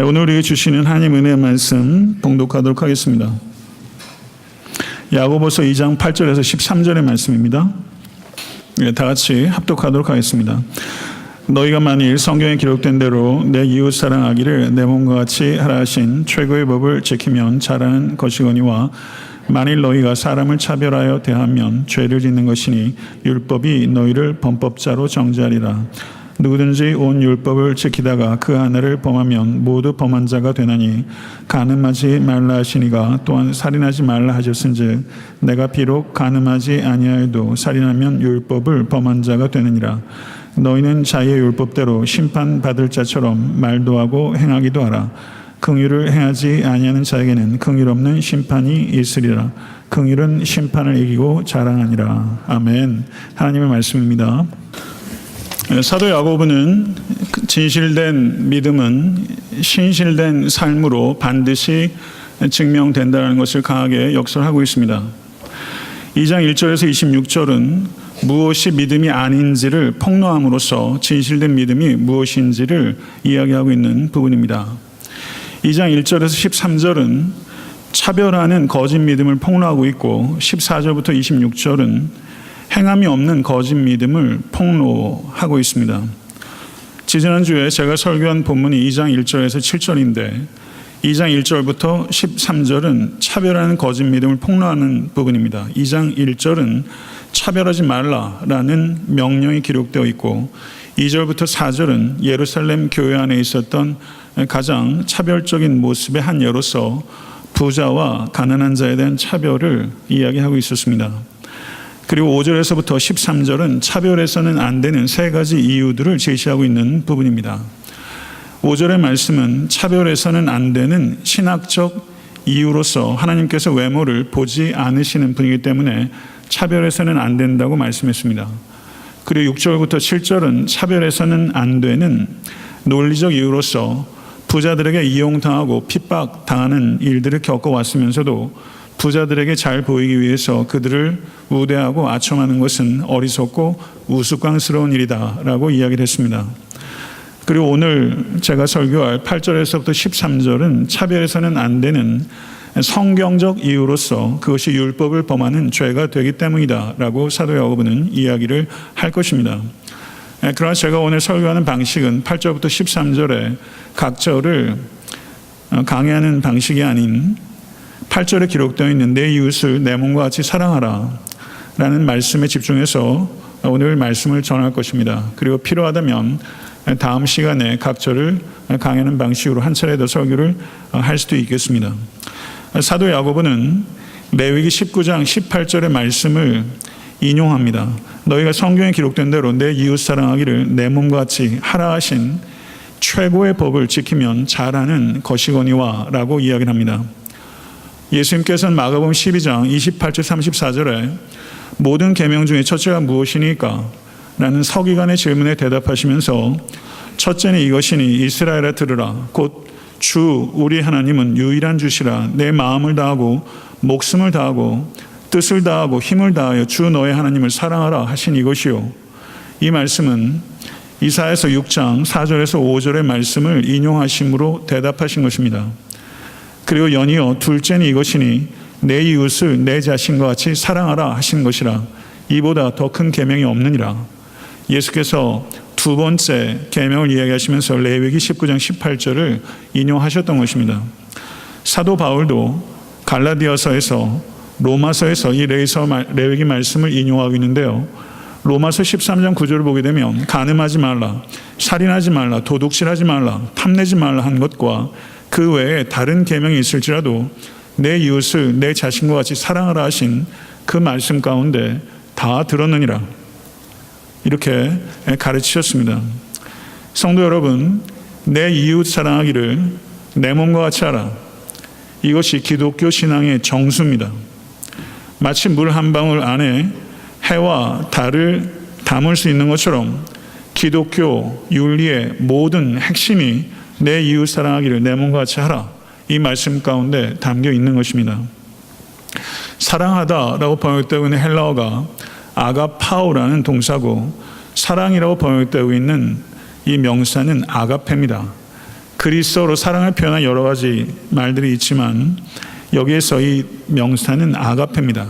오늘 우리에게 주시는 하나님 은혜의 말씀 봉독하도록 하겠습니다. 야고보서 2장 8절에서 13절의 말씀입니다. 다 같이 합독하도록 하겠습니다. 너희가 만일 성경에 기록된 대로 내 이웃 사랑하기를 내 몸과 같이 하라 하신 최고의 법을 지키면 잘하는 것이거니와 만일 너희가 사람을 차별하여 대하면 죄를 짓는 것이니 율법이 너희를 범법자로 정죄하리라. 누구든지 온 율법을 지키다가 그 하나를 범하면 모두 범한 자가 되나니 간음하지 말라 하시니가 또한 살인하지 말라 하셨은즉 내가 비록 간음하지 아니하여도 살인하면 율법을 범한 자가 되느니라. 너희는 자기의 율법대로 심판받을 자처럼 말도 하고 행하기도 하라. 긍휼을 행하지 아니하는 자에게는 긍휼 없는 심판이 있으리라. 긍휼은 심판을 이기고 자랑하니라. 아멘. 하나님의 말씀입니다. 사도 야고보는 진실된 믿음은 신실된 삶으로 반드시 증명된다는 것을 강하게 역설하고 있습니다. 2장 1절에서 26절은 무엇이 믿음이 아닌지를 폭로함으로써 진실된 믿음이 무엇인지를 이야기하고 있는 부분입니다. 2장 1절에서 13절은 차별하는 거짓 믿음을 폭로하고 있고 14절부터 26절은 행함이 없는 거짓 믿음을 폭로하고 있습니다. 지지난주에 제가 설교한 본문이 2장 1절에서 7절인데 2장 1절부터 13절은 차별하는 거짓 믿음을 폭로하는 부분입니다. 2장 1절은 차별하지 말라라는 명령이 기록되어 있고 2절부터 4절은 예루살렘 교회 안에 있었던 가장 차별적인 모습의 한 예로서 부자와 가난한 자에 대한 차별을 이야기하고 있었습니다. 그리고 5절에서부터 13절은 차별해서는 안 되는 세 가지 이유들을 제시하고 있는 부분입니다. 5절의 말씀은 차별해서는 안 되는 신학적 이유로서 하나님께서 외모를 보지 않으시는 분이기 때문에 차별해서는 안 된다고 말씀했습니다. 그리고 6절부터 7절은 차별해서는 안 되는 논리적 이유로서 부자들에게 이용당하고 핍박당하는 일들을 겪어왔으면서도 부자들에게 잘 보이기 위해서 그들을 우대하고 아첨하는 것은 어리석고 우스꽝스러운 일이다라고 이야기를 했습니다. 그리고 오늘 제가 설교할 8절에서부터 13절은 차별해서는 안 되는 성경적 이유로서 그것이 율법을 범하는 죄가 되기 때문이다라고 사도 야고보는 이야기를 할 것입니다. 그러나 제가 오늘 설교하는 방식은 8절부터 13절에 각 절을 강의하는 방식이 아닌 8절에 기록되어 있는 내 이웃을 내 몸과 같이 사랑하라 라는 말씀에 집중해서 오늘 말씀을 전할 것입니다. 그리고 필요하다면 다음 시간에 각 절을 강의하는 방식으로 한 차례 더 설교를 할 수도 있겠습니다. 사도 야고보는 레위기 19장 18절의 말씀을 인용합니다. 너희가 성경에 기록된 대로 내 이웃 사랑하기를 내 몸과 같이 하라 하신 최고의 법을 지키면 잘하는 것이거니와 라고 이야기를 합니다. 예수님께서는 마가복음 12장 28절 34절에 모든 계명 중에 첫째가 무엇이니까? 라는 서기관의 질문에 대답하시면서 첫째는 이것이니 이스라엘아 들으라. 곧 주 우리 하나님은 유일한 주시라. 내 마음을 다하고 목숨을 다하고 뜻을 다하고 힘을 다하여 주 너의 하나님을 사랑하라 하신 이것이요. 이 말씀은 이사야서 6장 4절에서 5절의 말씀을 인용하심으로 대답하신 것입니다. 그리고 연이어 둘째는 이것이니 내 이웃을 내 자신과 같이 사랑하라 하신 것이라. 이보다 더 큰 계명이 없느니라. 예수께서 두 번째 계명을 이야기하시면서 레위기 19장 18절을 인용하셨던 것입니다. 사도 바울도 갈라디아서에서 로마서에서 이 레위기 말씀을 인용하고 있는데요. 로마서 13장 9절을 보게 되면 간음하지 말라, 살인하지 말라, 도둑질하지 말라, 탐내지 말라 한 것과 그 외에 다른 계명이 있을지라도 내 이웃을 내 자신과 같이 사랑하라 하신 그 말씀 가운데 다 들었느니라. 이렇게 가르치셨습니다. 성도 여러분, 내 이웃 사랑하기를 내 몸과 같이 하라. 이것이 기독교 신앙의 정수입니다. 마치 물 한 방울 안에 해와 달을 담을 수 있는 것처럼 기독교 윤리의 모든 핵심이 내 이웃 사랑하기를 내 몸과 같이 하라. 이 말씀 가운데 담겨 있는 것입니다. 사랑하다라고 번역되고 있는 헬라어가 아가파오라는 동사고 사랑이라고 번역되고 있는 이 명사는 아가페입니다. 그리스도로 사랑을 표현한 여러 가지 말들이 있지만 여기에서 이 명사는 아가페입니다.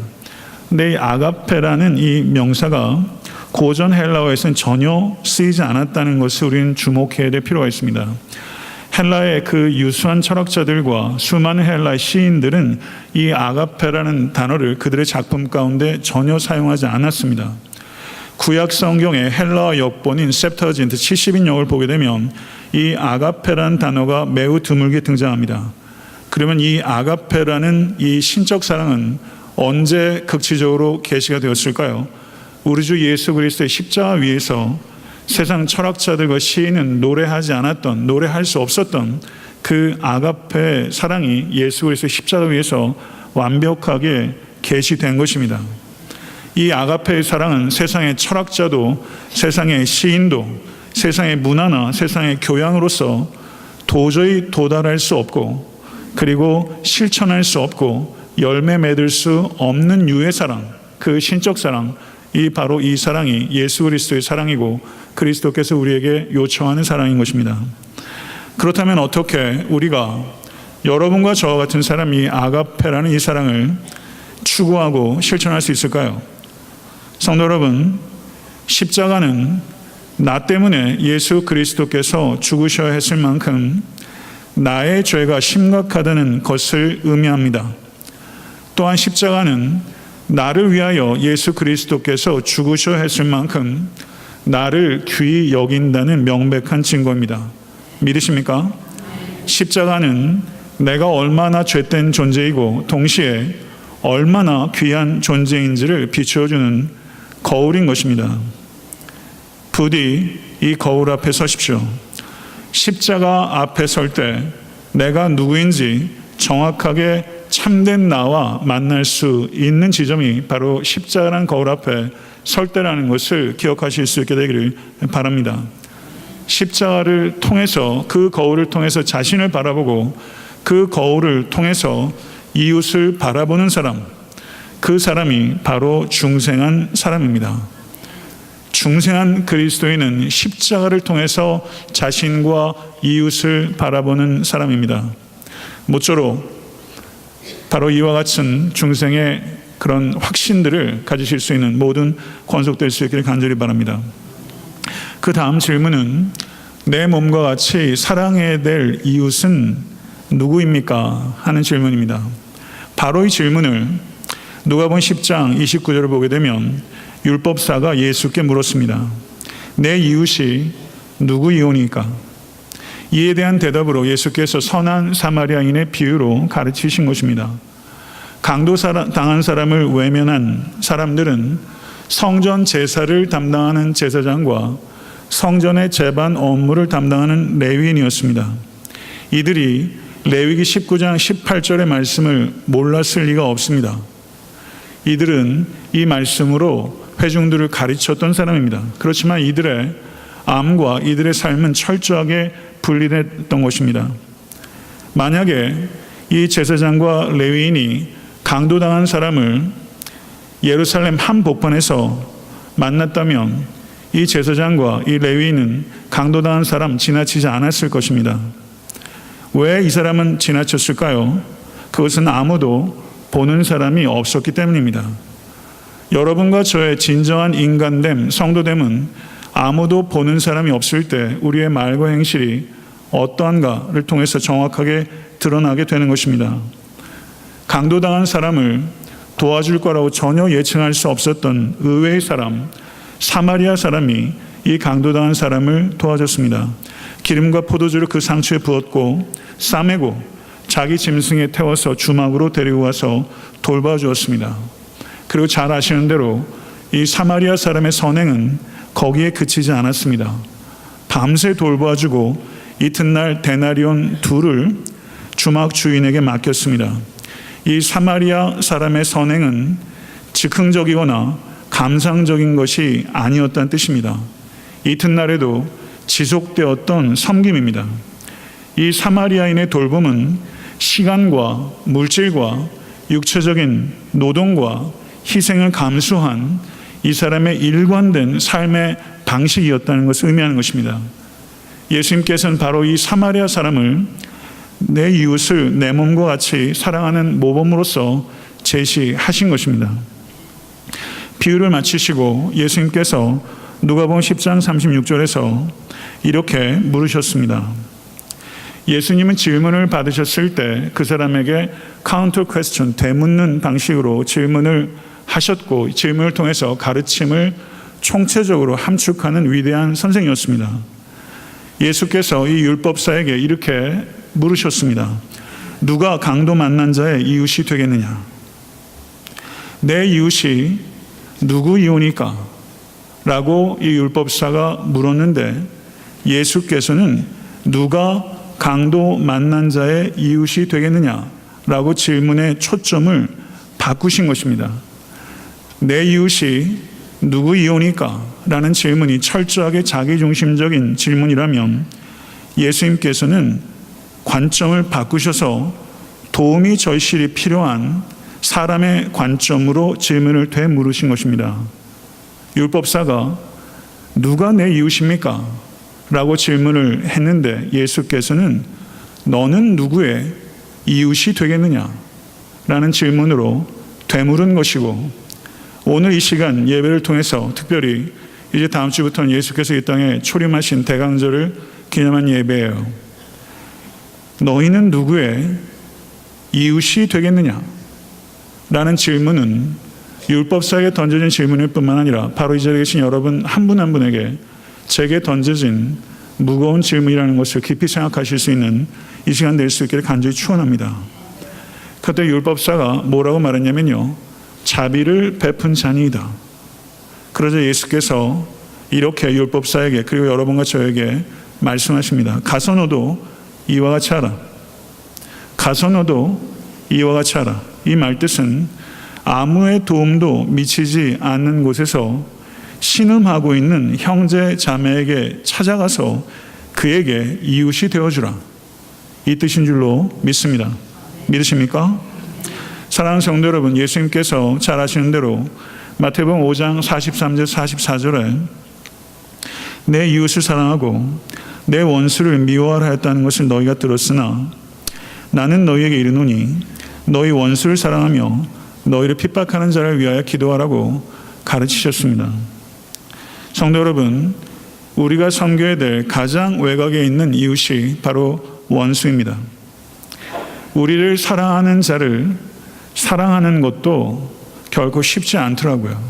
근데 이 아가페라는 이 명사가 고전 헬라어에서는 전혀 쓰이지 않았다는 것을 우리는 주목해야 될 필요가 있습니다. 헬라의 그 유수한 철학자들과 수많은 헬라의 시인들은 이 아가페라는 단어를 그들의 작품 가운데 전혀 사용하지 않았습니다. 구약 성경의 헬라어 역본인 셉터진트 70인역을 보게 되면 이 아가페라는 단어가 매우 드물게 등장합니다. 그러면 이 아가페라는 이 신적 사랑은 언제 극치적으로 계시가 되었을까요? 우리 주 예수 그리스도의 십자가 위에서 세상 철학자들과 시인은 노래하지 않았던, 노래할 수 없었던 그 아가페 사랑이 예수 그리스도의 십자가 위에서 완벽하게 계시된 것입니다. 이 아가페의 사랑은 세상의 철학자도, 세상의 시인도, 세상의 문화나 세상의 교양으로서 도저히 도달할 수 없고, 그리고 실천할 수 없고 열매 맺을 수 없는 유의 사랑, 그 신적 사랑, 이 바로 이 사랑이 예수 그리스도의 사랑이고 그리스도께서 우리에게 요청하는 사랑인 것입니다. 그렇다면 어떻게 우리가, 여러분과 저와 같은 사람이 아가페라는 이 사랑을 추구하고 실천할 수 있을까요? 성도 여러분, 십자가는 나 때문에 예수 그리스도께서 죽으셔야 했을 만큼 나의 죄가 심각하다는 것을 의미합니다. 또한 십자가는 나를 위하여 예수 그리스도께서 죽으셔야 했을 만큼 나를 귀히 여긴다는 명백한 증거입니다. 믿으십니까? 십자가는 내가 얼마나 죄된 존재이고 동시에 얼마나 귀한 존재인지를 비추어주는 거울인 것입니다. 부디 이 거울 앞에 서십시오. 십자가 앞에 설 때 내가 누구인지 정확하게 참된 나와 만날 수 있는 지점이 바로 십자가라는 거울 앞에 설 때라는 것을 기억하실 수 있게 되기를 바랍니다. 십자가를 통해서, 그 거울을 통해서 자신을 바라보고 그 거울을 통해서 이웃을 바라보는 사람, 그 사람이 바로 중생한 사람입니다. 중생한 그리스도인은 십자가를 통해서 자신과 이웃을 바라보는 사람입니다. 모쪼록 바로 이와 같은 중생의 그런 확신들을 가지실 수 있는 모든 권속될 수 있기를 간절히 바랍니다. 그 다음 질문은 내 몸과 같이 사랑해야 될 이웃은 누구입니까? 하는 질문입니다. 바로 이 질문을 누가복음 10장 29절을 보게 되면 율법사가 예수께 물었습니다. 내 이웃이 누구이오니까? 이에 대한 대답으로 예수께서 선한 사마리아인의 비유로 가르치신 것입니다. 강도당한 사람을 외면한 사람들은 성전 제사를 담당하는 제사장과 성전의 제반 업무를 담당하는 레위인이었습니다. 이들이 레위기 19장 18절의 말씀을 몰랐을 리가 없습니다. 이들은 이 말씀으로 회중들을 가르쳤던 사람입니다. 그렇지만 이들의 암과 이들의 삶은 철저하게 분리됐던 것입니다. 만약에 이 제사장과 레위인이 강도당한 사람을 예루살렘 한 복판에서 만났다면 이 제사장과 이 레위인은 강도당한 사람 지나치지 않았을 것입니다. 왜 이 사람은 지나쳤을까요? 그것은 아무도 보는 사람이 없었기 때문입니다. 여러분과 저의 진정한 인간됨, 성도됨은 아무도 보는 사람이 없을 때 우리의 말과 행실이 어떠한가를 통해서 정확하게 드러나게 되는 것입니다. 강도당한 사람을 도와줄 거라고 전혀 예측할 수 없었던 의외의 사람, 사마리아 사람이 이 강도당한 사람을 도와줬습니다. 기름과 포도주를 그 상처에 부었고 싸매고 자기 짐승에 태워서 주막으로 데리고 와서 돌봐주었습니다. 그리고 잘 아시는 대로 이 사마리아 사람의 선행은 거기에 그치지 않았습니다. 밤새 돌봐주고 이튿날 데나리온 2를 주막 주인에게 맡겼습니다. 이 사마리아 사람의 선행은 즉흥적이거나 감상적인 것이 아니었다는 뜻입니다. 이튿날에도 지속되었던 섬김입니다. 이 사마리아인의 돌봄은 시간과 물질과 육체적인 노동과 희생을 감수한 이 사람의 일관된 삶의 방식이었다는 것을 의미하는 것입니다. 예수님께서는 바로 이 사마리아 사람을 내 이웃을 내 몸과 같이 사랑하는 모범으로서 제시하신 것입니다. 비유를 마치시고 예수님께서 누가복음 10장 36절에서 이렇게 물으셨습니다. 예수님은 질문을 받으셨을 때 그 사람에게 카운터 퀘스천, 되묻는 방식으로 질문을 하셨고, 질문을 통해서 가르침을 총체적으로 함축하는 위대한 선생이었습니다. 예수께서 이 율법사에게 이렇게 물으셨습니다. 누가 강도 만난 자의 이웃이 되겠느냐? 내 이웃이 누구 이웃입니까? 라고 이 율법사가 물었는데, 예수께서는 누가 강도 만난 자의 이웃이 되겠느냐? 라고 질문의 초점을 바꾸신 것입니다. 내 이웃이 누구 이웃입니까? 라는 질문이 철저하게 자기중심적인 질문이라면, 예수님께서는 관점을 바꾸셔서 도움이 절실히 필요한 사람의 관점으로 질문을 되물으신 것입니다. 율법사가 누가 내 이웃입니까? 라고 질문을 했는데, 예수께서는 너는 누구의 이웃이 되겠느냐? 라는 질문으로 되물은 것이고, 오늘 이 시간 예배를 통해서 특별히 이제 다음 주부터는 예수께서 이 땅에 초림하신 대강절을 기념한 예배예요. 너희는 누구의 이웃이 되겠느냐? 라는 질문은 율법사에게 던져진 질문일 뿐만 아니라 바로 이 자리에 계신 여러분 한 분 한 분에게 제게 던져진 무거운 질문이라는 것을 깊이 생각하실 수 있는 이 시간 될 수 있기를 간절히 축원합니다. 그때 율법사가 뭐라고 말했냐면요, 자비를 베푼 자니이다. 그러자 예수께서 이렇게 율법사에게, 그리고 여러분과 저에게 말씀하십니다. 가서 너도 이와 같이 하라. 가서 너도 이와 같이 하라. 이 말뜻은 아무의 도움도 미치지 않는 곳에서 신음하고 있는 형제 자매에게 찾아가서 그에게 이웃이 되어주라. 이 뜻인 줄로 믿습니다. 믿으십니까? 사랑하는 성도 여러분, 예수님께서 잘 아시는 대로 마태복음 5장 43절 44절에 내 이웃을 사랑하고 내 원수를 미워하라 했다는 것을 너희가 들었으나 나는 너희에게 이르노니 너희 원수를 사랑하며 너희를 핍박하는 자를 위하여 기도하라고 가르치셨습니다. 성도 여러분, 우리가 섬겨야 될 가장 외곽에 있는 이웃이 바로 원수입니다. 우리를 사랑하는 자를 사랑하는 것도 결코 쉽지 않더라고요.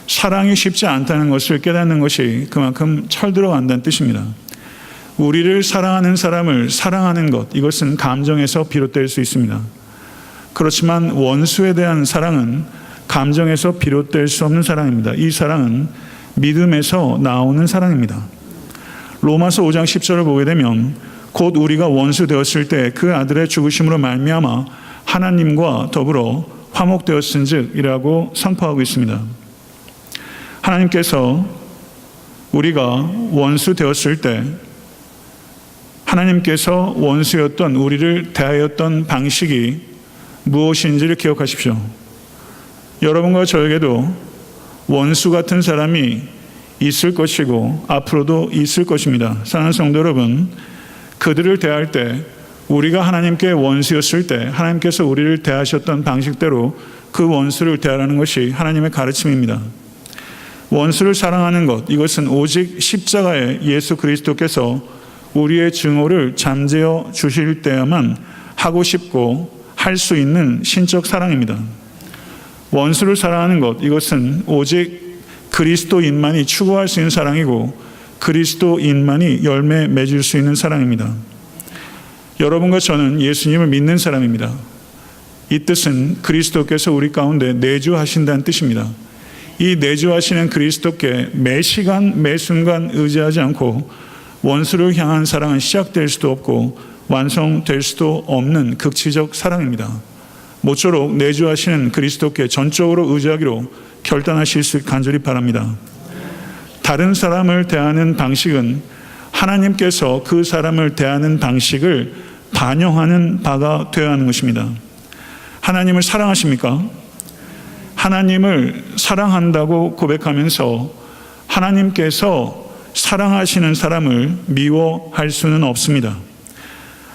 사랑이 쉽지 않다는 것을 깨닫는 것이 그만큼 철들어간다는 뜻입니다. 우리를 사랑하는 사람을 사랑하는 것, 이것은 감정에서 비롯될 수 있습니다. 그렇지만 원수에 대한 사랑은 감정에서 비롯될 수 없는 사랑입니다. 이 사랑은 믿음에서 나오는 사랑입니다. 로마서 5장 10절을 보게 되면 곧 우리가 원수 되었을 때 그 아들의 죽으심으로 말미암아 하나님과 더불어 화목되었은즉 이라고 선포하고 있습니다. 하나님께서 우리가 원수 되었을 때 하나님께서 원수였던 우리를 대하였던 방식이 무엇인지를 기억하십시오. 여러분과 저에게도 원수 같은 사람이 있을 것이고 앞으로도 있을 것입니다. 사랑하는 성도 여러분, 그들을 대할 때 우리가 하나님께 원수였을 때 하나님께서 우리를 대하셨던 방식대로 그 원수를 대하라는 것이 하나님의 가르침입니다. 원수를 사랑하는 것, 이것은 오직 십자가에 예수 그리스도께서 우리의 증오를 잠재워 주실 때야만 하고 싶고 할 수 있는 신적 사랑입니다. 원수를 사랑하는 것, 이것은 오직 그리스도인만이 추구할 수 있는 사랑이고 그리스도인만이 열매 맺을 수 있는 사랑입니다. 여러분과 저는 예수님을 믿는 사람입니다. 이 뜻은 그리스도께서 우리 가운데 내주하신다는 뜻입니다. 이 내주하시는 그리스도께 매 시간 매 순간 의지하지 않고 원수를 향한 사랑은 시작될 수도 없고 완성될 수도 없는 극치적 사랑입니다. 모쪼록 내주하시는 그리스도께 전적으로 의지하기로 결단하실 수 간절히 바랍니다. 다른 사람을 대하는 방식은 하나님께서 그 사람을 대하는 방식을 반영하는 바가 되어야 하는 것입니다. 하나님을 사랑하십니까? 하나님을 사랑한다고 고백하면서 하나님께서 사랑하시는 사람을 미워할 수는 없습니다.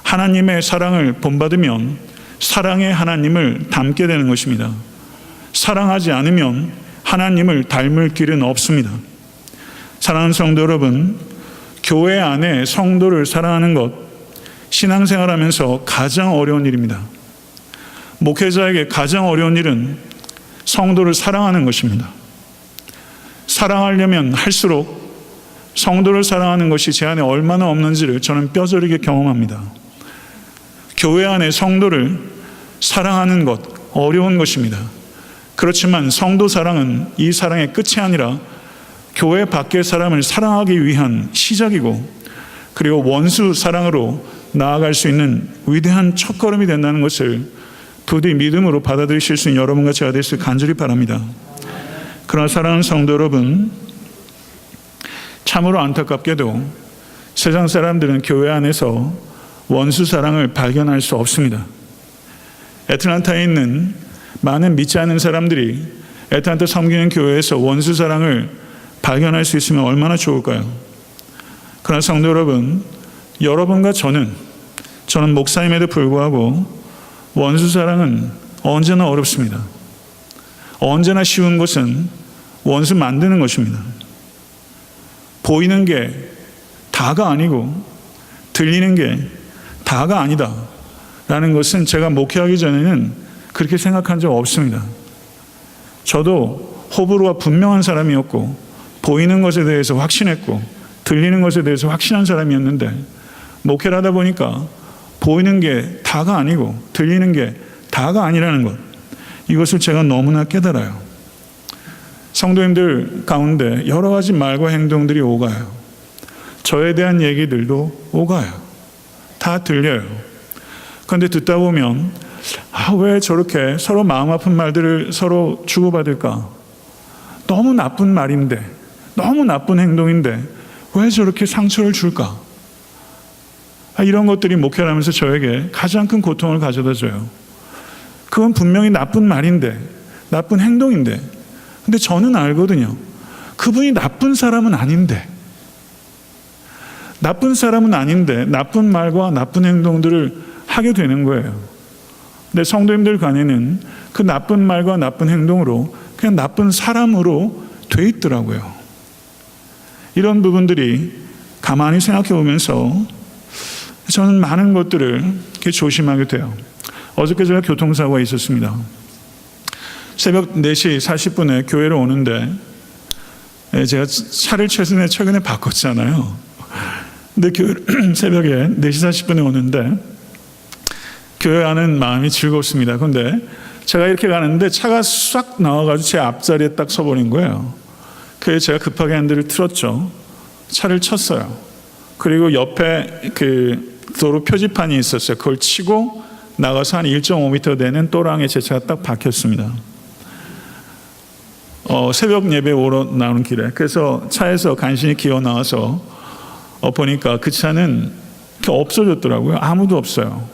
하나님의 사랑을 본받으면 사랑의 하나님을 닮게 되는 것입니다. 사랑하지 않으면 하나님을 닮을 길은 없습니다. 사랑하는 성도 여러분, 교회 안에 성도를 사랑하는 것, 신앙생활하면서 가장 어려운 일입니다. 목회자에게 가장 어려운 일은 성도를 사랑하는 것입니다. 사랑하려면 할수록 성도를 사랑하는 것이 제 안에 얼마나 없는지를 저는 뼈저리게 경험합니다. 교회 안에 성도를 사랑하는 것 어려운 것입니다. 그렇지만 성도 사랑은 이 사랑의 끝이 아니라 교회 밖의 사람을 사랑하기 위한 시작이고, 그리고 원수 사랑으로 나아갈 수 있는 위대한 첫걸음이 된다는 것을 부디 믿음으로 받아들이실 수 있는 여러분과 제가 될 수 있기를 간절히 바랍니다. 그러나 사랑하는 성도 여러분, 참으로 안타깝게도 세상 사람들은 교회 안에서 원수 사랑을 발견할 수 없습니다. 애틀랜타에 있는 많은 믿지 않는 사람들이 애틀랜타 섬기는 교회에서 원수 사랑을 발견할 수 있으면 얼마나 좋을까요? 그러나 성도 여러분, 여러분과 저는 목사임에도 불구하고 원수 사랑은 언제나 어렵습니다. 언제나 쉬운 것은 원수 만드는 것입니다. 보이는 게 다가 아니고 들리는 게 다가 아니다 라는 것은 제가 목회하기 전에는 그렇게 생각한 적 없습니다. 저도 호불호가 분명한 사람이었고, 보이는 것에 대해서 확신했고 들리는 것에 대해서 확신한 사람이었는데, 목회를 하다 보니까 보이는 게 다가 아니고 들리는 게 다가 아니라는 것, 이것을 제가 너무나 깨달아요. 성도님들 가운데 여러 가지 말과 행동들이 오가요. 저에 대한 얘기들도 오가요. 다 들려요. 그런데 듣다 보면 왜 저렇게 서로 마음 아픈 말들을 서로 주고받을까? 너무 나쁜 말인데, 너무 나쁜 행동인데 왜 저렇게 상처를 줄까? 이런 것들이 목회를 하면서 저에게 가장 큰 고통을 가져다 줘요. 그건 분명히 나쁜 말인데, 나쁜 행동인데, 근데 저는 알거든요. 그분이 나쁜 사람은 아닌데, 나쁜 말과 나쁜 행동들을 하게 되는 거예요. 근데 성도님들 간에는 그 나쁜 말과 나쁜 행동으로 그냥 나쁜 사람으로 돼 있더라고요. 이런 부분들이 가만히 생각해 보면서 저는 많은 것들을 이렇게 조심하게 돼요. 어저께 제가 교통사고가 있었습니다. 새벽 4시 40분에 교회를 오는데, 제가 차를 최근에 바꿨잖아요. 근데 새벽에 4시 40분에 오는데 교회 가는 마음이 즐겁습니다. 그런데 제가 이렇게 가는데 차가 싹 나와가지고 제 앞자리에 딱 서버린 거예요. 그래서 제가 급하게 핸들을 틀었죠. 차를 쳤어요. 그리고 옆에 그 도로 표지판이 있었어요. 그걸 치고 나가서 한 1.5m 되는 또랑에 제 차가 딱 박혔습니다. 새벽 예배 오러 나오는 길에. 그래서 차에서 간신히 기어 나와서 보니까 그 차는 이렇게 없어졌더라고요. 아무도 없어요.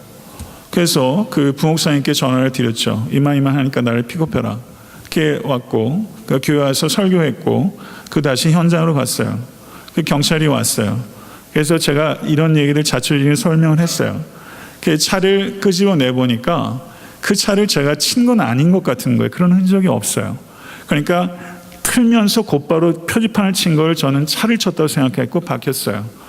그래서 그 부목사님께 전화를 드렸죠. 이만 하니까 나를 픽업해라. 이렇게 왔고, 그 교회 와서 설교했고, 그 다시 현장으로 갔어요. 그 경찰이 왔어요. 그래서 제가 이런 얘기를 자초지종에 설명을 했어요. 그 차를 끄집어 내보니까 그 차를 제가 친 건 아닌 것 같은 거예요. 그런 흔적이 없어요. 그러니까 틀면서 곧바로 표지판을 친 걸 저는 차를 쳤다고 생각했고 박혔어요.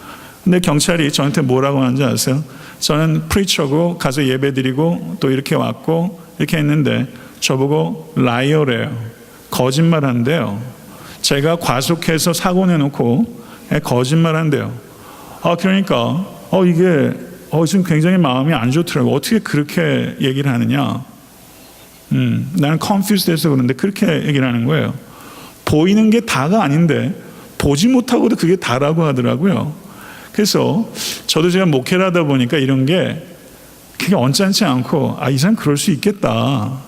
근데 경찰이 저한테 뭐라고 하는지 아세요? 저는 프리처고 가서 예배드리고 또 이렇게 왔고 이렇게 했는데 저보고 라이어래요. 거짓말한대요. 제가 과속해서 사고 내놓고 거짓말한대요. 그러니까 이게 지금 굉장히 마음이 안 좋더라고요. 어떻게 그렇게 얘기를 하느냐. 나는 confused 돼서 그런데 그렇게 얘기를 하는 거예요. 보이는 게 다가 아닌데 보지 못하고도 그게 다라고 하더라고요. 그래서 저도 제가 목회를 하다 보니까 이런 게 그게 언짢지 않고 이 사람 그럴 수 있겠다.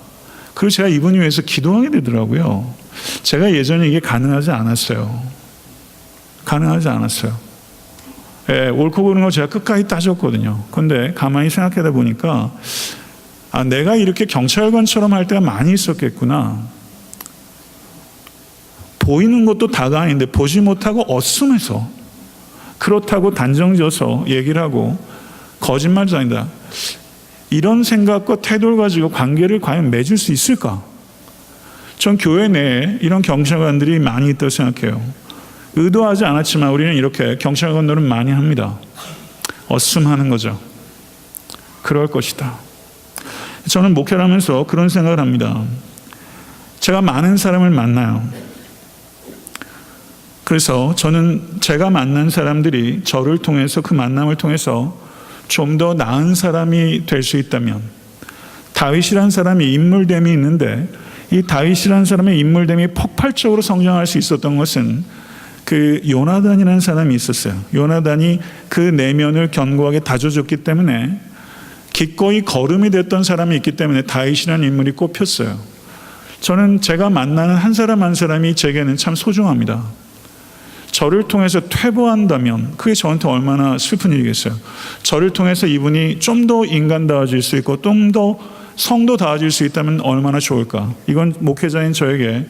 그리고 제가 이분 위해서 기도하게 되더라고요. 제가 예전에 이게 가능하지 않았어요. 옳고 그른 거 제가 끝까지 따졌거든요. 그런데 가만히 생각하다 보니까 내가 이렇게 경찰관처럼 할 때가 많이 있었겠구나. 보이는 것도 다가 아닌데 보지 못하고 어슴해서 그렇다고 단정지어서 얘기를 하고 거짓말자입니다. 이런 생각과 태도를 가지고 관계를 과연 맺을 수 있을까? 전 교회 내에 이런 경찰관들이 많이 있다고 생각해요. 의도하지 않았지만 우리는 이렇게 경찰관들은 많이 합니다. 어슴하는 거죠. 그럴 것이다. 저는 목회를 하면서 그런 생각을 합니다. 제가 많은 사람을 만나요. 그래서 저는 제가 만난 사람들이 저를 통해서 그 만남을 통해서 좀 더 나은 사람이 될 수 있다면, 다윗이라는 사람이 인물됨이 있는데 이 다윗이라는 사람의 인물됨이 폭발적으로 성장할 수 있었던 것은 그 요나단이라는 사람이 있었어요. 요나단이 그 내면을 견고하게 다져줬기 때문에 기꺼이 거름이 됐던 사람이 있기 때문에 다윗이라는 인물이 꼽혔어요. 저는 제가 만나는 한 사람 한 사람이 제게는 참 소중합니다. 저를 통해서 퇴보한다면 그게 저한테 얼마나 슬픈 일이겠어요. 저를 통해서 이분이 좀 더 인간다워질 수 있고 좀 더 성도다워질 수 있다면 얼마나 좋을까. 이건 목회자인 저에게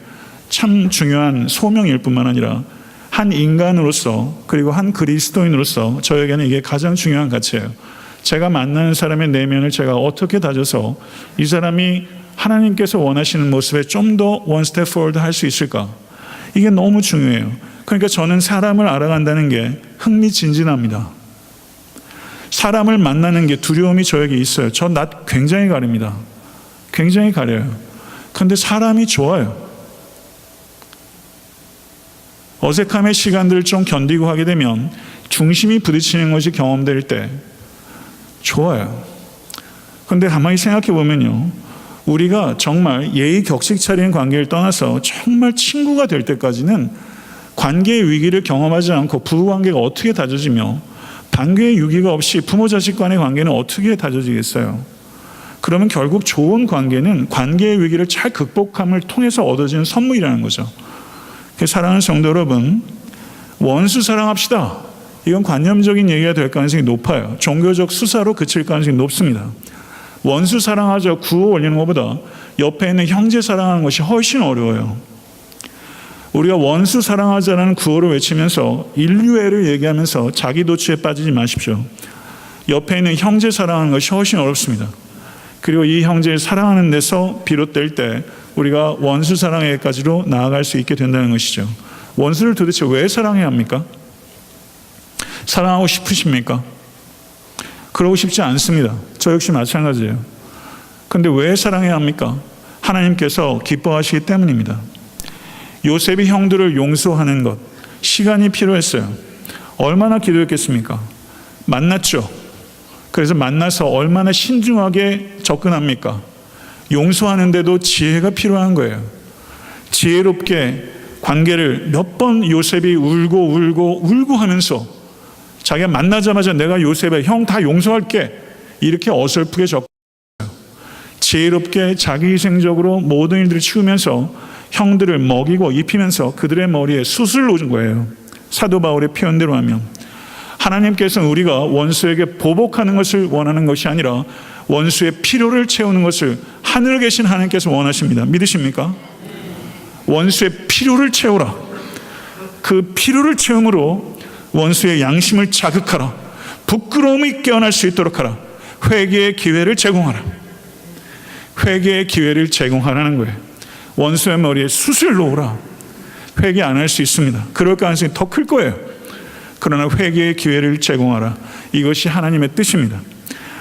참 중요한 소명일 뿐만 아니라 한 인간으로서 그리고 한 그리스도인으로서 저에게는 이게 가장 중요한 가치예요. 제가 만나는 사람의 내면을 제가 어떻게 다져서 이 사람이 하나님께서 원하시는 모습에 좀 더 원 스텝 포워드 할 수 있을까. 이게 너무 중요해요. 그러니까 저는 사람을 알아간다는 게 흥미진진합니다. 사람을 만나는 게 두려움이 저에게 있어요. 저 낯 굉장히 가립니다. 굉장히 가려요. 그런데 사람이 좋아요. 어색함의 시간들을 좀 견디고 하게 되면 중심이 부딪히는 것이 경험될 때 좋아요. 그런데 가만히 생각해 보면요, 우리가 정말 예의 격식 차리는 관계를 떠나서 정말 친구가 될 때까지는 관계의 위기를 경험하지 않고 부부관계가 어떻게 다져지며 관계의 위기가 없이 부모 자식 간의 관계는 어떻게 다져지겠어요? 그러면 결국 좋은 관계는 관계의 위기를 잘 극복함을 통해서 얻어지는 선물이라는 거죠. 사랑하는 성도 여러분, 원수 사랑합시다. 이건 관념적인 얘기가 될 가능성이 높아요. 종교적 수사로 그칠 가능성이 높습니다. 원수 사랑하자 구호 올리는 것보다 옆에 있는 형제 사랑하는 것이 훨씬 어려워요. 우리가 원수 사랑하자라는 구호를 외치면서 인류애를 얘기하면서 자기 도취에 빠지지 마십시오. 옆에 있는 형제 사랑하는 것이 훨씬 어렵습니다. 그리고 이 형제를 사랑하는 데서 비롯될 때 우리가 원수 사랑에까지로 나아갈 수 있게 된다는 것이죠. 원수를 도대체 왜 사랑해야 합니까? 사랑하고 싶으십니까? 그러고 싶지 않습니다. 저 역시 마찬가지예요. 그런데 왜 사랑해야 합니까? 하나님께서 기뻐하시기 때문입니다. 요셉이 형들을 용서하는 것, 시간이 필요했어요. 얼마나 기도했겠습니까? 만났죠. 그래서 만나서 얼마나 신중하게 접근합니까? 용서하는데도 지혜가 필요한 거예요. 지혜롭게 관계를 몇 번 요셉이 울고 하면서 자기가 만나자마자 내가 요셉에 형 다 용서할게 이렇게 어설프게 접근해요. 지혜롭게 자기희생적으로 모든 일들을 치우면서 형들을 먹이고 입히면서 그들의 머리에 숯을 놓은 거예요. 사도 바울의 표현대로 하면 하나님께서는 우리가 원수에게 보복하는 것을 원하는 것이 아니라 원수의 필요를 채우는 것을 하늘에 계신 하나님께서 원하십니다. 믿으십니까? 원수의 필요를 채우라. 그 필요를 채움으로 원수의 양심을 자극하라. 부끄러움이 깨어날 수 있도록 하라. 회개의 기회를 제공하라. 회개의 기회를 제공하라는 거예요. 원수의 머리에 숯을 놓으라. 회개 안 할 수 있습니다. 그럴 가능성이 더 클 거예요. 그러나 회개의 기회를 제공하라. 이것이 하나님의 뜻입니다.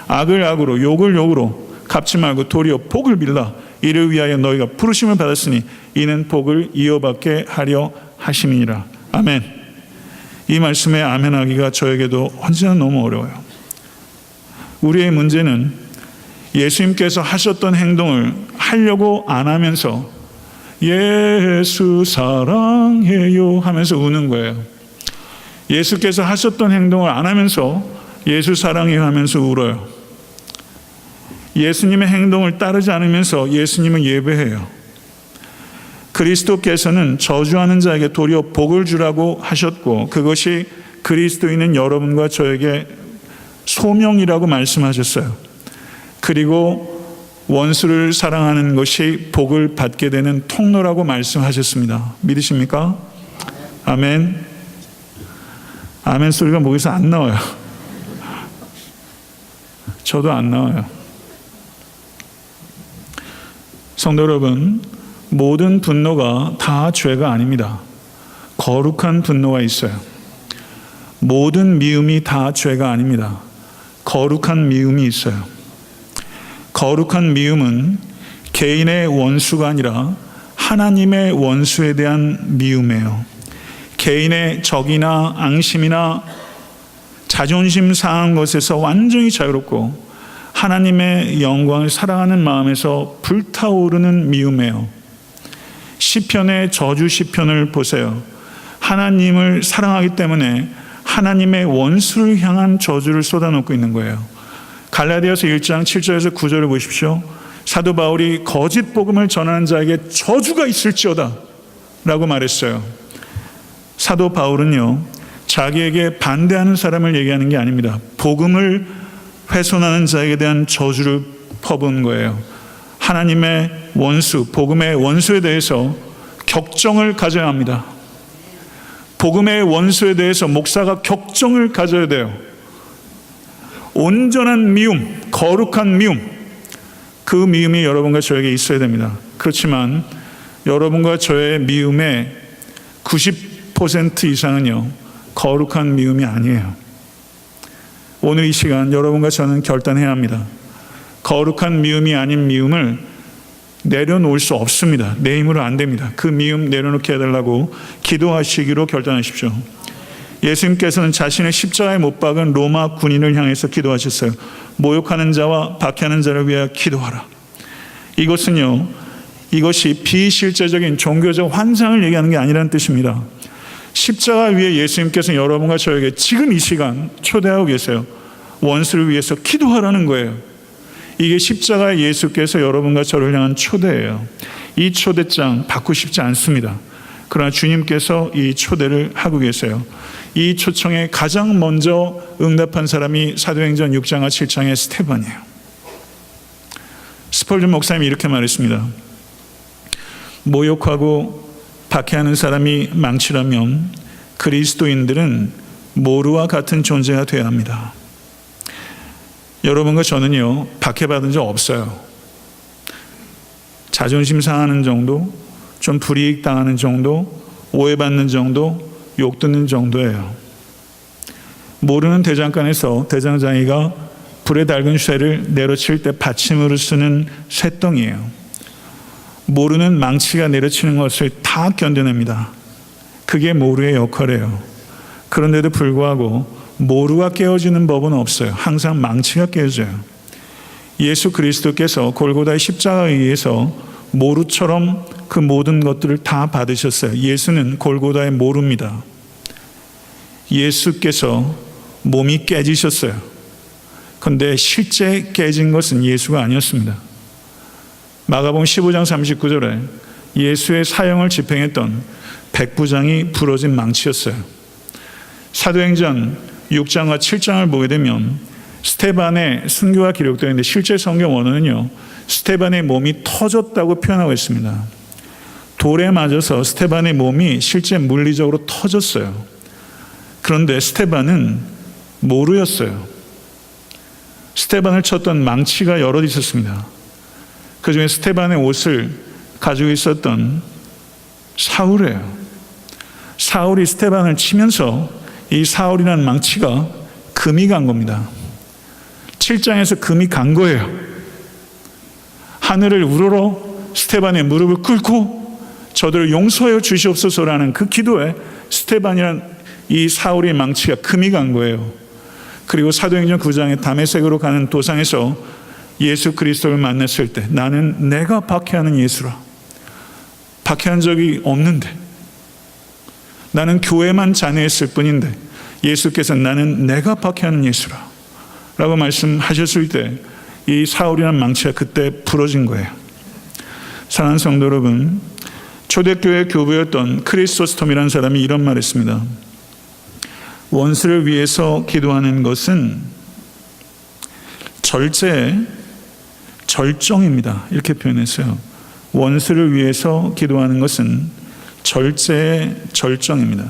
악을 악으로 욕을 욕으로 갚지 말고 도리어 복을 빌라. 이를 위하여 너희가 부르심을 받았으니 이는 복을 이어받게 하려 하심이니라. 아멘. 이 말씀에 아멘하기가 저에게도 언제나 너무 어려워요. 우리의 문제는 예수님께서 하셨던 행동을 하려고 안 하면서 예수 사랑해요 하면서 우는 거예요. 예수께서 하셨던 행동을 안 하면서 예수 사랑해요 하면서 울어요. 예수님의 행동을 따르지 않으면서 예수님은 예배해요. 그리스도께서는 저주하는 자에게 도리어 복을 주라고 하셨고 그것이 그리스도인은 여러분과 저에게 소명이라고 말씀하셨어요. 그리고 원수를 사랑하는 것이 복을 받게 되는 통로라고 말씀하셨습니다. 믿으십니까? 아멘. 아멘 소리가 목에서 안 나와요. 저도 안 나와요. 성도 여러분, 모든 분노가 다 죄가 아닙니다. 거룩한 분노가 있어요. 모든 미움이 다 죄가 아닙니다. 거룩한 미움이 있어요. 거룩한 미움은 개인의 원수가 아니라 하나님의 원수에 대한 미움이에요. 개인의 적이나 앙심이나 자존심 상한 것에서 완전히 자유롭고 하나님의 영광을 사랑하는 마음에서 불타오르는 미움이에요. 시편의 저주 시편을 보세요. 하나님을 사랑하기 때문에 하나님의 원수를 향한 저주를 쏟아놓고 있는 거예요. 갈라디아서 1장 7절에서 9절을 보십시오. 사도 바울이 거짓 복음을 전하는 자에게 저주가 있을지어다 라고 말했어요. 사도 바울은요, 자기에게 반대하는 사람을 얘기하는 게 아닙니다. 복음을 훼손하는 자에게 대한 저주를 퍼부은 거예요. 하나님의 원수, 복음의 원수에 대해서 격정을 가져야 합니다. 복음의 원수에 대해서 목사가 격정을 가져야 돼요. 온전한 미움, 거룩한 미움, 그 미움이 여러분과 저에게 있어야 됩니다. 그렇지만 여러분과 저의 미움의 90% 이상은요, 거룩한 미움이 아니에요. 오늘 이 시간 여러분과 저는 결단해야 합니다. 거룩한 미움이 아닌 미움을 내려놓을 수 없습니다. 내 힘으로 안 됩니다. 그 미움 내려놓게 해달라고 기도하시기로 결단하십시오. 예수님께서는 자신의 십자가에 못 박은 로마 군인을 향해서 기도하셨어요. 모욕하는 자와 박해하는 자를 위하여 기도하라. 이것이 비실제적인 종교적 환상을 얘기하는 게 아니라는 뜻입니다. 십자가 위에 예수님께서는 여러분과 저에게 지금 이 시간 초대하고 계세요. 원수를 위해서 기도하라는 거예요. 이게 십자가의 예수께서 여러분과 저를 향한 초대예요. 이 초대장 받고 싶지 않습니다. 그러나 주님께서 이 초대를 하고 계세요. 이 초청에 가장 먼저 응답한 사람이 사도행전 6장과 7장의 스데반이에요. 스펄전 목사님이 이렇게 말했습니다. 모욕하고 박해하는 사람이 망치라면 그리스도인들은 모루와 같은 존재가 되어야 합니다. 여러분과 저는요, 박해받은 적 없어요. 자존심 상하는 정도, 좀 불이익 당하는 정도, 오해받는 정도, 욕 듣는 정도예요. 모르는 대장간에서 대장장이가 불에 달군 쇠를 내려칠 때 받침으로 쓰는 쇠덩이에요. 모르는 망치가 내려치는 것을 다 견뎌냅니다. 그게 모루의 역할이에요. 그런데도 불구하고 모루가 깨어지는 법은 없어요. 항상 망치가 깨어져요. 예수 그리스도께서 골고다의 십자가에 의해서 모루처럼 그 모든 것들을 다 받으셨어요. 예수는 골고다의 모루입니다. 예수께서 몸이 깨지셨어요. 그런데 실제 깨진 것은 예수가 아니었습니다. 마가복음 15장 39절에 예수의 사형을 집행했던 백부장이 부러진 망치였어요. 사도행전 6장과 7장을 보게 되면 스데반의 순교가 기록되어 있는데 실제 성경 원어는요, 스데반의 몸이 터졌다고 표현하고 있습니다. 돌에 맞아서 스데반의 몸이 실제 물리적으로 터졌어요. 그런데 스데반은 모루였어요. 스데반을 쳤던 망치가 여럿 있었습니다. 그 중에 스데반의 옷을 가지고 있었던 사울이에요. 사울이 스데반을 치면서 이 사울이라는 망치가 금이 간 겁니다. 7장에서 금이 간 거예요. 하늘을 우러러 스데반의 무릎을 꿇고 저들을 용서하여 주시옵소서라는 그 기도에 스데반이라는 이 사울의 망치가 금이 간 거예요. 그리고 사도행전 9장에 다메섹으로 가는 도상에서 예수 그리스도를 만났을 때 나는 내가 박해하는 예수라. 박해한 적이 없는데, 나는 교회만 잔해했을 뿐인데 예수께서 나는 내가 박해하는 예수라 라고 말씀하셨을 때 이 사울이라는 망치가 그때 부러진 거예요. 사랑하는 성도 여러분, 초대교회 교부였던 크리소스톰이라는 사람이 이런 말을 했습니다. 원수를 위해서 기도하는 것은 절제에 절정입니다. 이렇게 표현했어요. 원수를 위해서 기도하는 것은 절제의 절정입니다.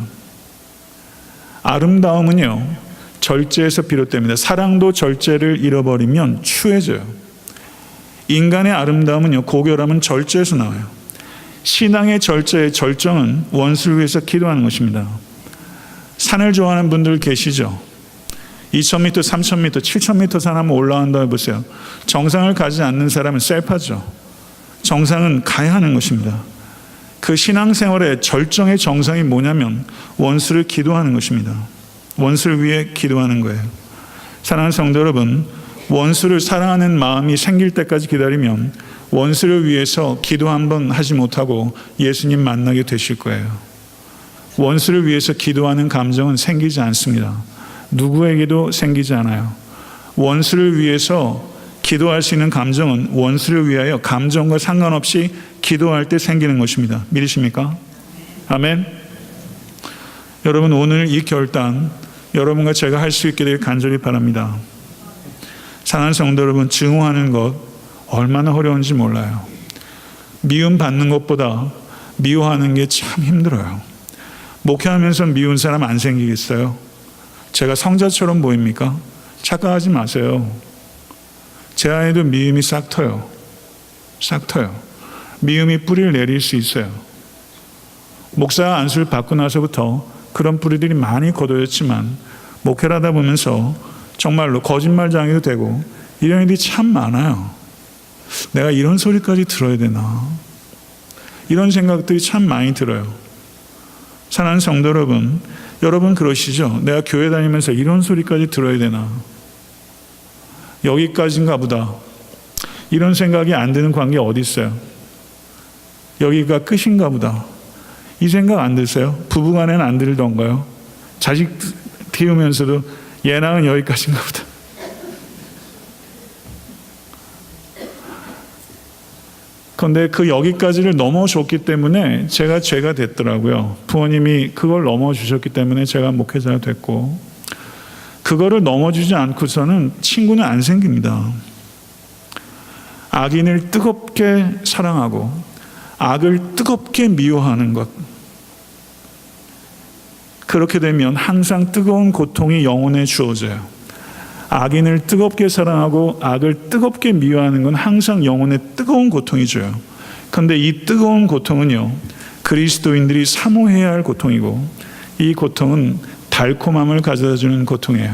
아름다움은요, 절제에서 비롯됩니다. 사랑도 절제를 잃어버리면 추해져요. 인간의 아름다움은요, 고결함은 절제에서 나와요. 신앙의 절제의 절정은 원수를 위해서 기도하는 것입니다. 산을 좋아하는 분들 계시죠? 2,000m, 3,000m, 7,000m 산 한번 올라간다 해보세요. 정상을 가지 않는 사람은 셀파죠. 정상은 가야 하는 것입니다. 그 신앙생활의 절정의 정상이 뭐냐면 원수를 기도하는 것입니다. 원수를 위해 기도하는 거예요. 사랑하는 성도 여러분, 원수를 사랑하는 마음이 생길 때까지 기다리면 원수를 위해서 기도 한번 하지 못하고 예수님 만나게 되실 거예요. 원수를 위해서 기도하는 감정은 생기지 않습니다. 누구에게도 생기지 않아요. 원수를 위해서 기도할 수 있는 감정은 원수를 위하여 감정과 상관없이 기도할 때 생기는 것입니다. 믿으십니까? 아멘. 여러분, 오늘 이 결단 여러분과 제가 할 수 있게 되길 간절히 바랍니다. 사랑하는 성도 여러분, 증오하는 것 얼마나 어려운지 몰라요. 미움 받는 것보다 미워하는 게 참 힘들어요. 목회하면서 미운 사람 안 생기겠어요? 제가 성자처럼 보입니까? 착각하지 마세요. 제 안에도 미움이 싹 터요. 싹 터요. 미움이 뿌리를 내릴 수 있어요. 목사 안수를 받고 나서부터 그런 뿌리들이 많이 걷어졌지만 목회를 하다 보면서 정말로 거짓말장애도 되고 이런 일이 참 많아요. 내가 이런 소리까지 들어야 되나? 이런 생각들이 참 많이 들어요. 사랑하는 성도 여러분, 여러분 그러시죠? 내가 교회 다니면서 이런 소리까지 들어야 되나? 여기까지인가 보다. 이런 생각이 안 드는 관계 어디 있어요? 여기가 끝인가 보다. 이 생각 안 드세요? 부부간에는 안 들던가요? 자식 키우면서도 예낭은 여기까지인가 보다. 그런데 그 여기까지를 넘어줬기 때문에 제가 죄가 됐더라고요. 부모님이 그걸 넘어주셨기 때문에 제가 목회자가 됐고, 그거를 넘어주지 않고서는 친구는 안 생깁니다. 악인을 뜨겁게 사랑하고 악을 뜨겁게 미워하는 것, 그렇게 되면 항상 뜨거운 고통이 영혼에 주어져요. 악인을 뜨겁게 사랑하고 악을 뜨겁게 미워하는 건 항상 영혼에 뜨거운 고통이 줘요. 그런데 이 뜨거운 고통은요, 그리스도인들이 사모해야 할 고통이고, 이 고통은 달콤함을 가져다주는 고통이에요.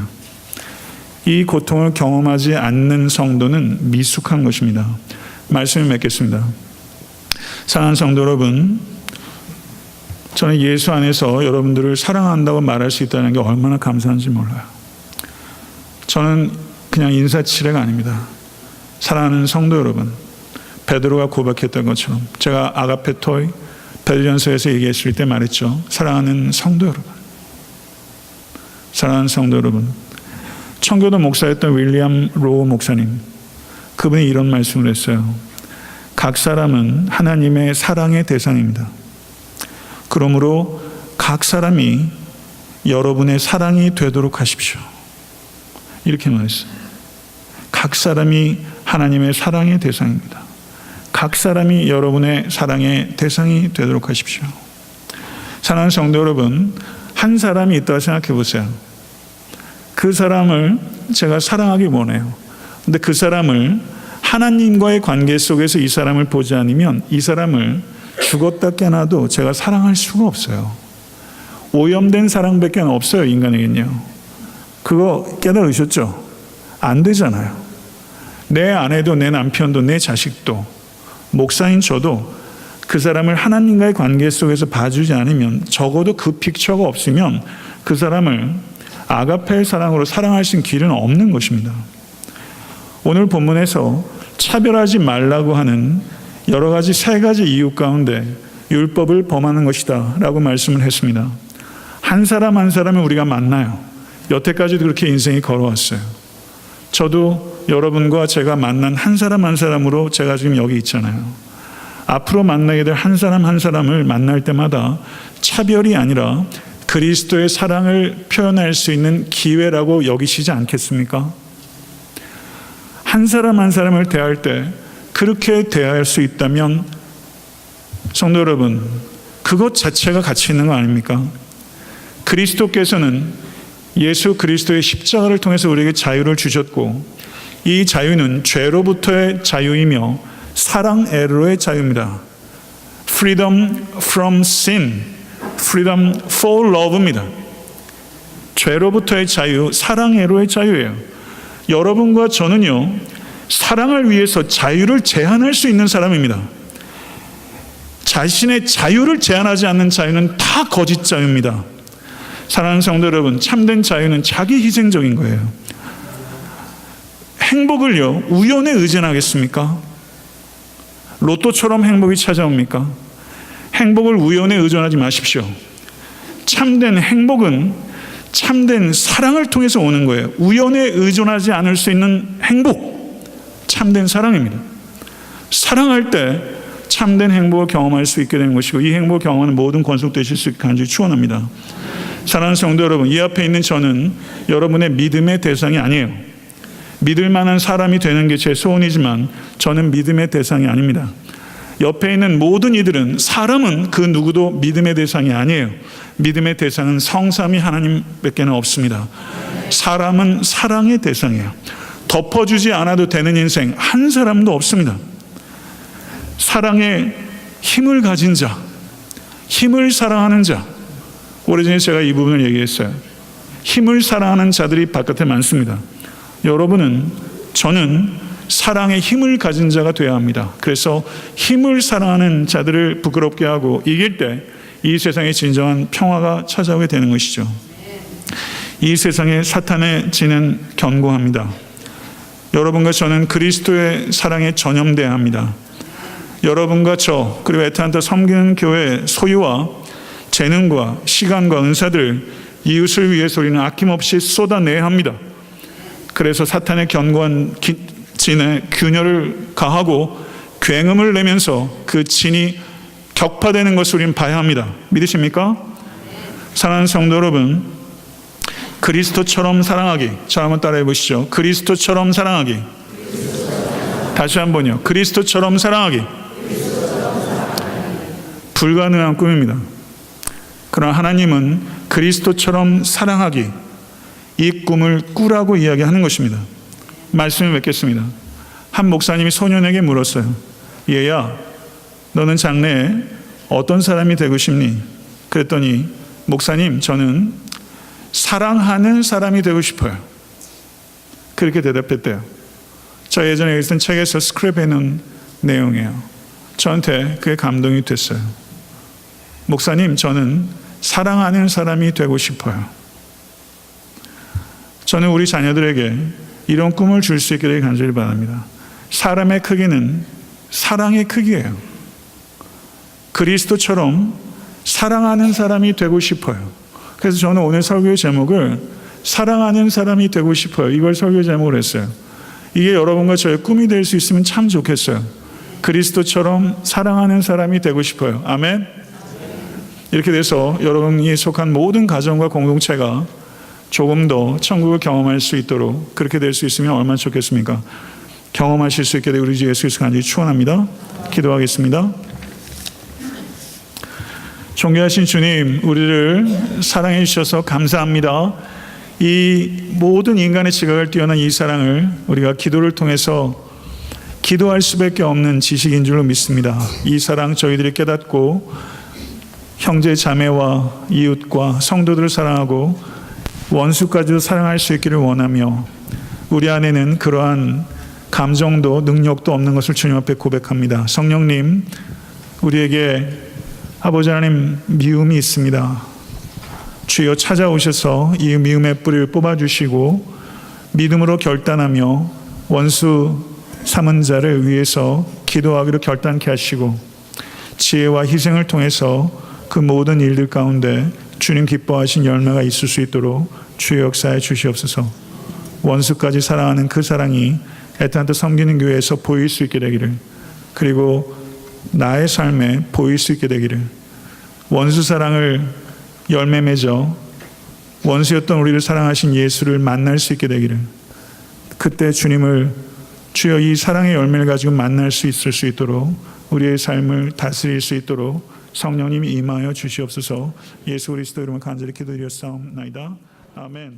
이 고통을 경험하지 않는 성도는 미숙한 것입니다. 말씀을 맺겠습니다. 사랑하는 성도 여러분, 저는 예수 안에서 여러분들을 사랑한다고 말할 수 있다는 게 얼마나 감사한지 몰라요. 저는 그냥 인사치레가 아닙니다. 사랑하는 성도 여러분, 베드로가 고백했던 것처럼, 제가 아가페토이 베드로전서에서 얘기했을 때 말했죠. 사랑하는 성도 여러분, 사랑하는 성도 여러분, 청교도 목사였던 윌리엄 로우 목사님, 그분이 이런 말씀을 했어요. 각 사람은 하나님의 사랑의 대상입니다. 그러므로 각 사람이 여러분의 사랑이 되도록 하십시오. 이렇게 말했어요. 각 사람이 하나님의 사랑의 대상입니다. 각 사람이 여러분의 사랑의 대상이 되도록 하십시오. 사랑하는 성도 여러분, 한 사람이 있다고 생각해 보세요. 그 사람을 제가 사랑하기 원해요. 근데 그 사람을 하나님과의 관계 속에서 이 사람을 보지 않으면 이 사람을 죽었다 깨나도 제가 사랑할 수가 없어요. 오염된 사랑밖에 없어요, 인간에겐요. 그거 깨달으셨죠? 안 되잖아요. 내 아내도 내 남편도 내 자식도 목사인 저도 그 사람을 하나님과의 관계 속에서 봐주지 않으면, 적어도 그 픽처가 없으면 그 사람을 아가페의 사랑으로 사랑할 수 있는 길은 없는 것입니다. 오늘 본문에서 차별하지 말라고 하는 여러 가지 세 가지 이유 가운데 율법을 범하는 것이다 라고 말씀을 했습니다. 한 사람 한 사람을 우리가 만나요. 여태까지도 그렇게 인생이 걸어왔어요. 저도 여러분과 제가 만난 한 사람 한 사람으로 제가 지금 여기 있잖아요. 앞으로 만나게 될 한 사람 한 사람을 만날 때마다 차별이 아니라 그리스도의 사랑을 표현할 수 있는 기회라고 여기시지 않겠습니까? 한 사람 한 사람을 대할 때 그렇게 대할 수 있다면 성도 여러분, 그것 자체가 가치 있는 거 아닙니까? 그리스도께서는 예수 그리스도의 십자가를 통해서 우리에게 자유를 주셨고, 이 자유는 죄로부터의 자유이며 사랑애로의 자유입니다. Freedom from sin, freedom for love입니다. 죄로부터의 자유, 사랑애로의 자유예요. 여러분과 저는요, 사랑을 위해서 자유를 제한할 수 있는 사람입니다. 자신의 자유를 제한하지 않는 자유는 다 거짓 자유입니다. 사랑하는 성도 여러분, 참된 자유는 자기 희생적인 거예요. 행복을요, 우연에 의존하겠습니까? 로또처럼 행복이 찾아옵니까? 행복을 우연에 의존하지 마십시오. 참된 행복은 참된 사랑을 통해서 오는 거예요. 우연에 의존하지 않을 수 있는 행복, 참된 사랑입니다. 사랑할 때 참된 행복을 경험할 수 있게 되는 것이고, 이 행복을 경험하는 모든 권속되실 수 있게 간절히 축원합니다. 사랑하는 성도 여러분, 이 앞에 있는 저는 여러분의 믿음의 대상이 아니에요. 믿을 만한 사람이 되는 게 제 소원이지만 저는 믿음의 대상이 아닙니다. 옆에 있는 모든 이들은, 사람은 그 누구도 믿음의 대상이 아니에요. 믿음의 대상은 성삼위 하나님밖에 없습니다. 사람은 사랑의 대상이에요. 덮어주지 않아도 되는 인생 한 사람도 없습니다. 사랑의 힘을 가진 자, 힘을 사랑하는 자, 오래전에 제가 이 부분을 얘기했어요. 힘을 사랑하는 자들이 바깥에 많습니다. 여러분은, 저는 사랑의 힘을 가진 자가 되어야 합니다. 그래서 힘을 사랑하는 자들을 부끄럽게 하고 이길 때 이 세상에 진정한 평화가 찾아오게 되는 것이죠. 이 세상에 사탄의 진은 견고합니다. 여러분과 저는 그리스도의 사랑에 전염돼야 합니다. 여러분과 저, 그리고 애타한테 섬기는 교회의 소유와 재능과 시간과 은사들, 이웃을 위해서 우리는 아낌없이 쏟아내야 합니다. 그래서 사탄의 견고한 진에 균열을 가하고 굉음을 내면서 그 진이 격파되는 것을 우리는 봐야 합니다. 믿으십니까? 사랑하는 성도 여러분, 그리스도처럼 사랑하기. 자, 한번 따라해 보시죠. 그리스도처럼 사랑하기. 다시 한번요. 그리스도처럼 사랑하기. 불가능한 꿈입니다. 그러나 하나님은 그리스도처럼 사랑하기, 이 꿈을 꾸라고 이야기하는 것입니다. 말씀을 맺겠습니다. 한 목사님이 소년에게 물었어요. 얘야, 너는 장래에 어떤 사람이 되고 싶니? 그랬더니, 목사님, 저는 사랑하는 사람이 되고 싶어요. 그렇게 대답했대요. 저 예전에 읽은 책에서 스크랩해 놓은 내용이에요. 저한테 그게 감동이 됐어요. 목사님, 저는 사랑하는 사람이 되고 싶어요. 저는 우리 자녀들에게 이런 꿈을 줄 수 있게 되길 간절히 바랍니다. 사람의 크기는 사랑의 크기예요. 그리스도처럼 사랑하는 사람이 되고 싶어요. 그래서 저는 오늘 설교의 제목을 사랑하는 사람이 되고 싶어요, 이걸 설교 제목으로 했어요. 이게 여러분과 저의 꿈이 될 수 있으면 참 좋겠어요. 그리스도처럼 사랑하는 사람이 되고 싶어요. 아멘. 이렇게 돼서 여러분이 속한 모든 가정과 공동체가 조금 더 천국을 경험할 수 있도록 그렇게 될 수 있으면 얼마나 좋겠습니까? 경험하실 수 있게 되고 우리 주 예수 그리스도 간절히 축원합니다. 기도하겠습니다. 존귀하신 주님, 우리를 사랑해 주셔서 감사합니다. 이 모든 인간의 지각을 뛰어난 이 사랑을 우리가 기도를 통해서 기도할 수밖에 없는 지식인 줄로 믿습니다. 이 사랑 저희들이 깨닫고 형제 자매와 이웃과 성도들을 사랑하고 원수까지도 사랑할 수 있기를 원하며, 우리 안에는 그러한 감정도 능력도 없는 것을 주님 앞에 고백합니다. 성령님, 우리에게 아버지 하나님 미움이 있습니다. 주여 찾아오셔서 이 미움의 뿌리를 뽑아주시고 믿음으로 결단하며 원수 삼은 자를 위해서 기도하기로 결단케 하시고, 지혜와 희생을 통해서 그 모든 일들 가운데 주님 기뻐하신 열매가 있을 수 있도록 주의 역사에 주시옵소서. 원수까지 사랑하는 그 사랑이 애타한테 섬기는 교회에서 보일 수 있게 되기를, 그리고 나의 삶에 보일 수 있게 되기를, 원수 사랑을 열매 맺어 원수였던 우리를 사랑하신 예수를 만날 수 있게 되기를, 그때 주님을 주여 이 사랑의 열매를 가지고 만날 수 있을 수 있도록 우리의 삶을 다스릴 수 있도록 성령님이 임하여 주시옵소서. 예수 그리스도 이름으로 간절히 기도드렸사옵나이다. 아멘.